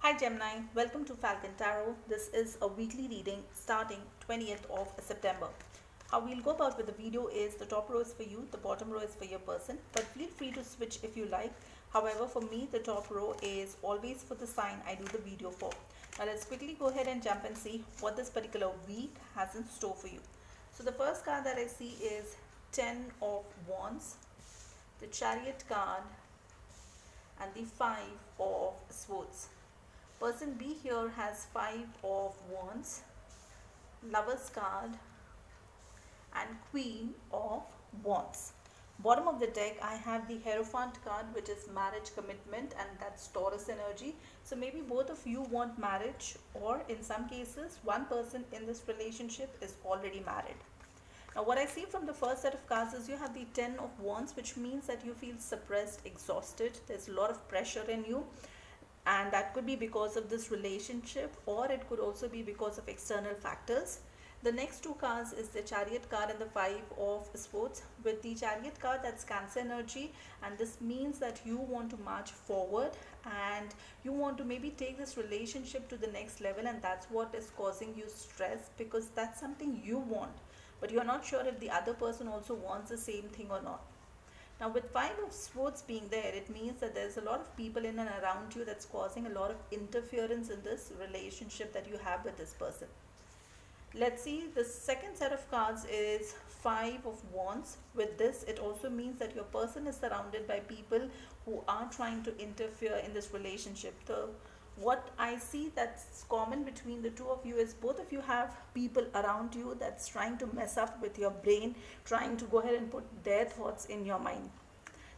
Hi Gemini, welcome to Falcon Tarot. This is a weekly reading starting 20th of September. How we'll go about with the video is the top row is for you, the bottom row is for your person, but feel free to switch if you like. However, for me, the top row is always for the sign I do the video for. Now let's quickly go ahead and jump and see what this particular week has in store for you. So the first card that I see is 10 of Wands, the Chariot card, and the 5 of Swords. Person B here has 5 of Wands, Lover's card, and Queen of Wands. Bottom of the deck, I have the Hierophant card, which is marriage commitment, and that's Taurus energy. So maybe both of you want marriage, or in some cases, one person in this relationship is already married. Now, what I see from the first set of cards is you have the 10 of Wands, which means that you feel suppressed, exhausted. There's a lot of pressure in you, and that could be because of this relationship, or it could also be because of external factors. The next two cards is the Chariot card and the 5 of Swords. With the Chariot card, that's Cancer energy, and this means that you want to march forward and you want to maybe take this relationship to the next level, and that's what is causing you stress, because that's something you want, but you're not sure if the other person also wants the same thing or not. Now, with 5 of Swords being there, it means that there's a lot of people in and around you that's causing a lot of interference in this relationship that you have with this person. Let's see, the second set of cards is 5 of Wands. With this, it also means that your person is surrounded by people who are trying to interfere in this relationship. What I see that's common between the two of you is both of you have people around you that's trying to mess up with your brain, trying to go ahead and put their thoughts in your mind.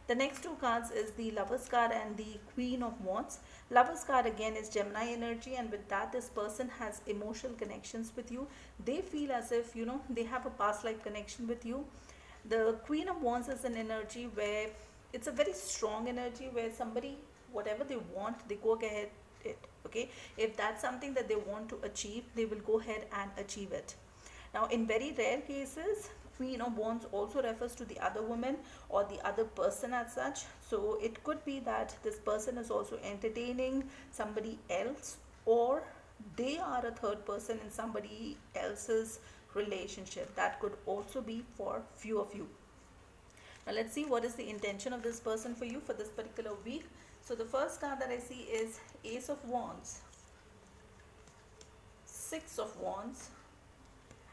The next two cards is the Lover's card and the Queen of Wands. Lover's card again is Gemini energy, and with that, this person has emotional connections with you. They feel as if, they have a past life connection with you. The Queen of Wands is an energy where it's a very strong energy where somebody, whatever they want, they go ahead it. Okay, if that's something that they want to achieve, they will go ahead and achieve it. Now, in very rare cases, Queen of Wands also refers to the other woman or the other person as such. So it could be that this person is also entertaining somebody else, or they are a third person in somebody else's relationship. That could also be for few of you. Now let's see what is the intention of this person for you for this particular week. So the first card that I see is Ace of Wands, 6 of Wands,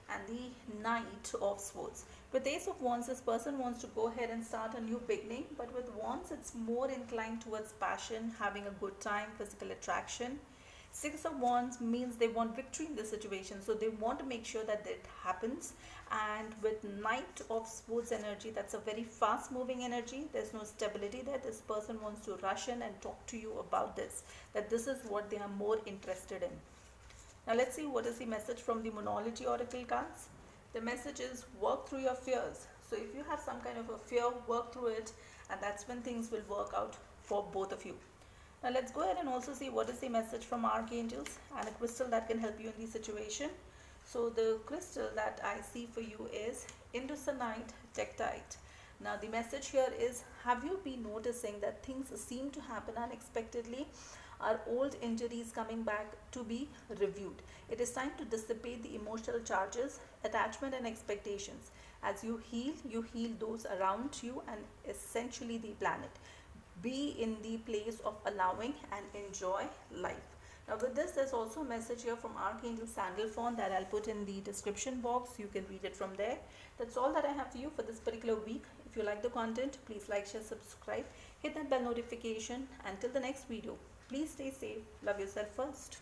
and the Knight of Swords. With Ace of Wands, this person wants to go ahead and start a new beginning, but with Wands, it's more inclined towards passion, having a good time, physical attraction. 6 of Wands means they want victory in the situation, so they want to make sure that it happens. And with Knight of Swords energy, that's a very fast moving energy. There's no stability there. This person wants to rush in and talk to you about this, that this is what they are more interested in. Now let's see what is the message from the Moonology Oracle cards. The message is work through your fears. So if you have some kind of a fear, work through it, and that's when things will work out for both of you. Now let's go ahead and also see what is the message from archangels and a crystal that can help you in the situation. So the crystal that I see for you is Indusonite Tektite. Now the message here is, have you been noticing that things seem to happen unexpectedly? Are old injuries coming back to be reviewed? It is time to dissipate the emotional charges, attachment and expectations. As you heal those around you and essentially the planet. Be in the place of allowing and enjoy life. Now with this, there's also a message here from Archangel Sandalphon that I'll put in the description box. You can read it from there. That's all that I have for you for this particular week. If you like the content, please like, share, subscribe, hit that bell notification. Until the next video, please stay safe, love yourself first.